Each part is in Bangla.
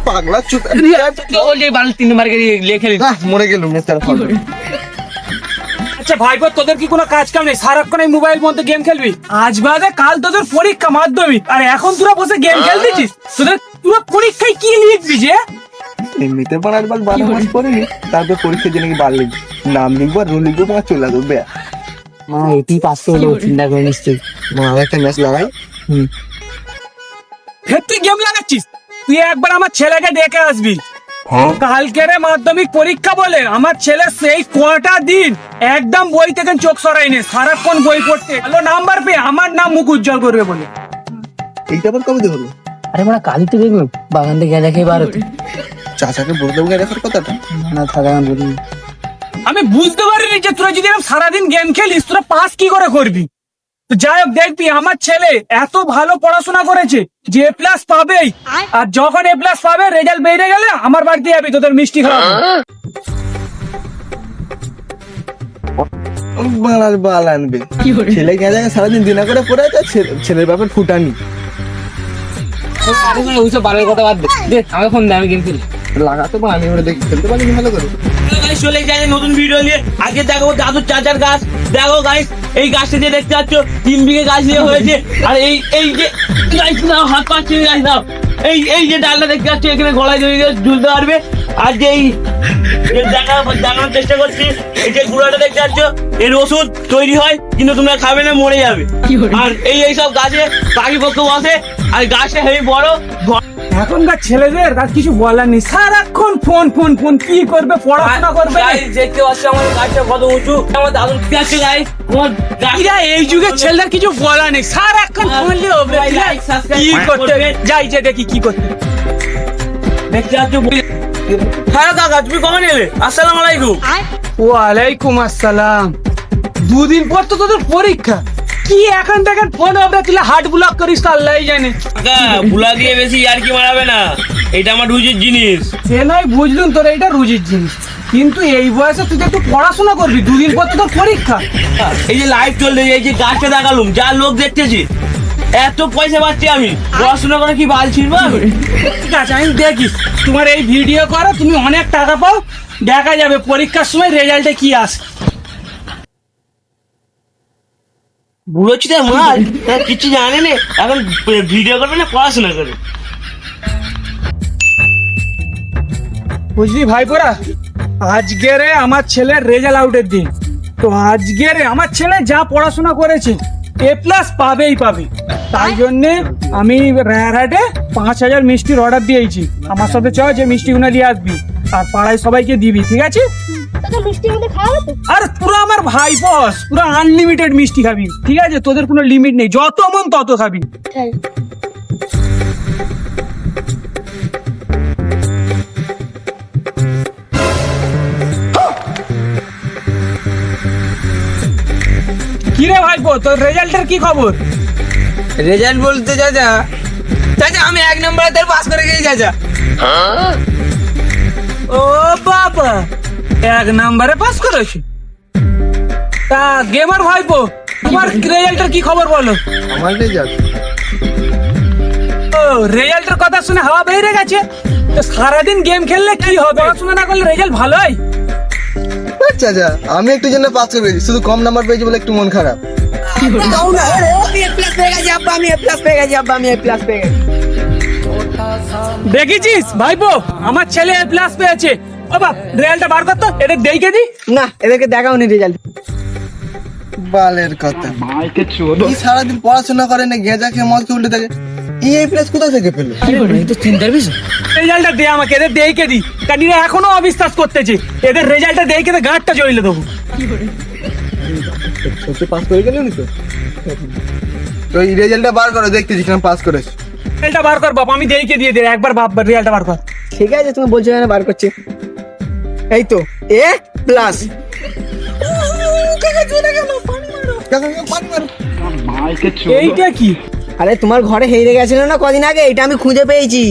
পাগলা চুপ মরে গেল। আচ্ছা ভাইপো, তোদের কি কোনো কাজ কাম নেই? সারাক্ষণ এই মোবাইল মধ্যে গেম খেলবি? আজ বাদে কাল তোদের পরীক্ষা মাধ্যমিক, আর এখন তোরা বসে গেম খেলতেছিস? তোদের পুরো পরীক্ষায় কি লিখবি যে? এমনিতে পাড়ার বাল 12 মাস পড়েনি, তারপর পরীক্ষার জন্য কি বার লিখবি? নাম লিখবো আর রোল লিখবো, তোমার চলে আসবে বে। মা এটি পাস হলো, চিন্তা করে নিশ্চয়ই। মা একটা ম্যাচ লাগাই। হে, তুই গেম লাগাচ্ছিস? তুই একবার আমার ছেলেকে ডেকে আসবি। কালকে রে মাধ্যমিক পরীক্ষা বলে আমার ছেলে সেই কটা দিন একদম বই থেকে চোখ সরাইনি, সারাক্ষণ বই পড়তে। ভালো নাম্বার পেয়ে আমার নাম মুখ উজ্জ্বল করবে বলে। এইটা আবার কবে হলো? আরে মানে কালই তো দেখলাম বাগান থেকে গেঁদা খেয়ে বার হতে। চাচাকে বলে দেবো দেখার কথাটা। না থাকা আমি বলিনি। আমি বুঝতে পারিনি যে তোরা যদি এরকম সারাদিন গেম খেলিস তোরা পাস কি করে করবি। তো যাই হোক, দেখবি আমার ছেলে এত ভালো পড়াশোনা করেছে যে এ প্লাস পাবেই। আর যখন এ প্লাস পাবে, রেজাল্ট বেরিয়ে গেলে আমার বাড়িতে যাবি, তোদের মিষ্টি খাওয়াবো। বালার বাল আনবে ছেলে গেলে সারাদিন দিনা করে পড়ে আছে, ছেলের ব্যাপার ফুটানি। ওইসব বারের কথা বাদ দে, আমাকে ফোন দে, আমি গেম খেলি। লাগাতে পার, আমি ওরা দেখি খেলতে পারি ভালো করে। চলে যায় নতুন ভিডিও নিয়ে। আগে দেখো দাদুর চাচার গাছ, দেখো গাইস এই গাছটা যে দেখতে পাচ্ছ 3 বিঘে গাছ নিয়ে হয়েছে। আর এই যে গাছ নাও, হাত পাচ্ছে গাছ নাও, এই যে ডালটা দেখতে পাচ্ছ এখানে গলায় ধরে ঝুলতে পারবে। আর যে এই দেখানোর চেষ্টা করছি, এই যে গুঁড়াটা দেখতে পাচ্ছ এর ওষুধ তৈরি হয়, কিন্তু তোমরা খাবে না, মরে যাবে। আর এইসব গাছে পাখি পক্ষ বসে, আর গাছটা হেবি বড়। এখনকার ছেলেদের আর কিছু বলার নেই, সারাক্ষণ ফোন ফোন ফোন। কি করবে? পড়াশোনা করবে। দেখতে পাচ্ছি আমার গাছটা কত উঁচু, আমার দাদুর কাছে গাছ। এরা এই যুগের ছেলেদের কিছু বলার নেই, সারাক্ষণ ফোন নিয়ে ওপরে। কি করতে যাই যে দেখি কি করতে। দেখতে পাচ্ছ। হ্যাঁ কাকা, তুমি কখন এলে? আসসালামু আলাইকুম। ওয়ালাইকুম আসসালাম। 2 দিন পর তো তোদের পরীক্ষা, কি এখন দেখেন ফোন ওপরে তুলে হার্ট ব্লক করিস তো আল্লাহই জানে। কাকা বুলা দিয়ে বেশি আর কি মারাবে না, এটা আমার রুজির জিনিস। সে নয় বুঝলুম, তোর এইটা রুজির জিনিস, কিন্তু এই বয়সে তুই একটু পড়াশোনা করবি। 2 দিন পর তো তোর পরীক্ষা। এই যে লাইভ চলছে, এই যে গাছটা দেখালুম, যা লোক দেখতেছি, এত পয়সা পাচ্ছি আমি, পড়াশোনা করে কি বাল ছিড়বো আমি? ঠিক আছে, আমি দেখিস তোমার এই ভিডিও করো, তুমি অনেক টাকা পাও, দেখা যাবে পরীক্ষার সময় রেজাল্টে কি আসে। বুড়ো ছিল মাল, কিছু জানে না, এখন ভিডিও করবে না পড়াশোনা করে। বুঝলি ভাইপোরা, আজকের আমার ছেলের রেজাল্ট আউটের দিন। তো আজকের আমার ছেলে যা পড়াশোনা করেছে এ প্লাস পাবেই পাবে। তাই জন্যে আমি রায়হাটে 5000 মিষ্টির অর্ডার দিয়েছি। আমার সাথে চ, যে মিষ্টিগুলো নিয়ে আসবি আর পাড়ায় সবাইকে দিবি, ঠিক আছে? আর পুরো আমার ভাই বস, পুরো আনলিমিটেড মিষ্টি খাবি, ঠিক আছে? তোদের কোনো লিমিট নেই, যত মন তত খাবি। কিরে ভাইপো, তোর রেজাল্টের কি খবর? রেজাল্ট বলতে চাচা, আমি 1 নম্বরে পাস করে গেছি চাচা। ও বাবা, 1 নম্বরে পাস করেছি? তা গেমার ভাইপো, তোমার রেজাল্টের কি খবর বলো? আমার রেজাল্ট ও, রেজাল্টের কথা শুনে হাওয়া বেরিয়ে গেছে। তো সারাদিন গেম খেললে কি হবে? পড়াশোনা না করলে রেজাল্ট ভালো হয়? চাচা আমি একটু জন্য পাস করে গেছি, শুধু কম নাম্বার পেয়েছি বলে একটু মন খারাপ। দেখেছিস ভাইপো, আমার ছেলে এ প্লাস পেয়েছে। বাবা রেজাল্টটা বার কর তো, এটা দেখে দি। না, এদেরকে দেখাওনি রেজাল্ট। বালের কথা, এই সারাদিন পড়াশোনা করে না, গেঁজা খেয়ে মদ খেয়ে উল্টে থাকে। এই প্লেস কোথা থেকে পেলো? তো চিন্তার বিষয়। রেজাল্টটা দে আমাকে, এদের দেখে দি। কারণ এরা এখনো অবিশ্বাস করতেছে, এদের রেজাল্টটা দেখে তো গাঁটটা জ্বলে দেবো। সত্যি পাস করে গেলেন তো? তো এই রেজাল্টটা বার করো, দেখতেছি কেমন পাস করেছ। রেজাল্টটা বার কর বাপ, আমি দেখে দিয়ে দে একবার বাপ, রেজাল্টটা বার কর। ঠিক আছে, তুমি বলছো না, বার করছি। এই তো এ প্লাস। এইটা কি? আরে তোমার ঘরে হেরে গেছিল না কদিন আগে, এটা আমি খুঁজে পেয়েছি।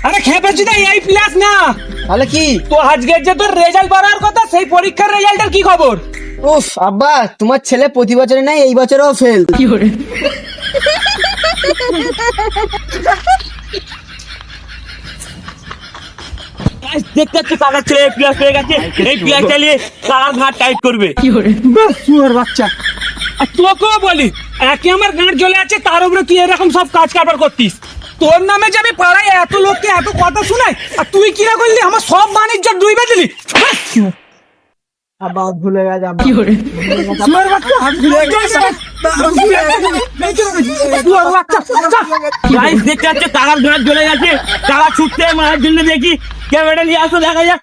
আরে খেপেছি না, এই প্লাস না। তাহলে কি? তো আজকের যে তোর রেজাল্ট বাড়ার কথা, সেই পরীক্ষার রেজাল্টের কি খবর? উফ আব্বা, তোমার ছেলে প্রতি বছরে নাই, এই বছরও ফেল। Guys, দেখতে পাচ্ছ কাকার ছেলে প্লাস পেয়ে গেছে, এই প্লাস চালিয়ে কাকার ঘাট টাইট করবে। বাহ, শুয়োর বাচ্চা। আর তোকেও বলি, একে আমার গাঁট জ্বলে আছে, তার উপরে তুই এরকম সব কাজ কারবার করতিস। তোর নামে যে আমি পাড়ায় এত লোককে এত কথা শোনাই, আর তুই কিরা করলি? আমার সব বাণিজ্য ডুইবে দিলি। আবার ভুলে গেছে শুয়োর বাচ্চা, শুয়োর বাচ্চা, যা। Guys, দেখতে পাচ্ছ কাকার ঘাট জ্বলে গেছে, কাকা ছুটতে মারার জন্য দেখি ক্যামেরা নিয়ে আসো, দেখা যাক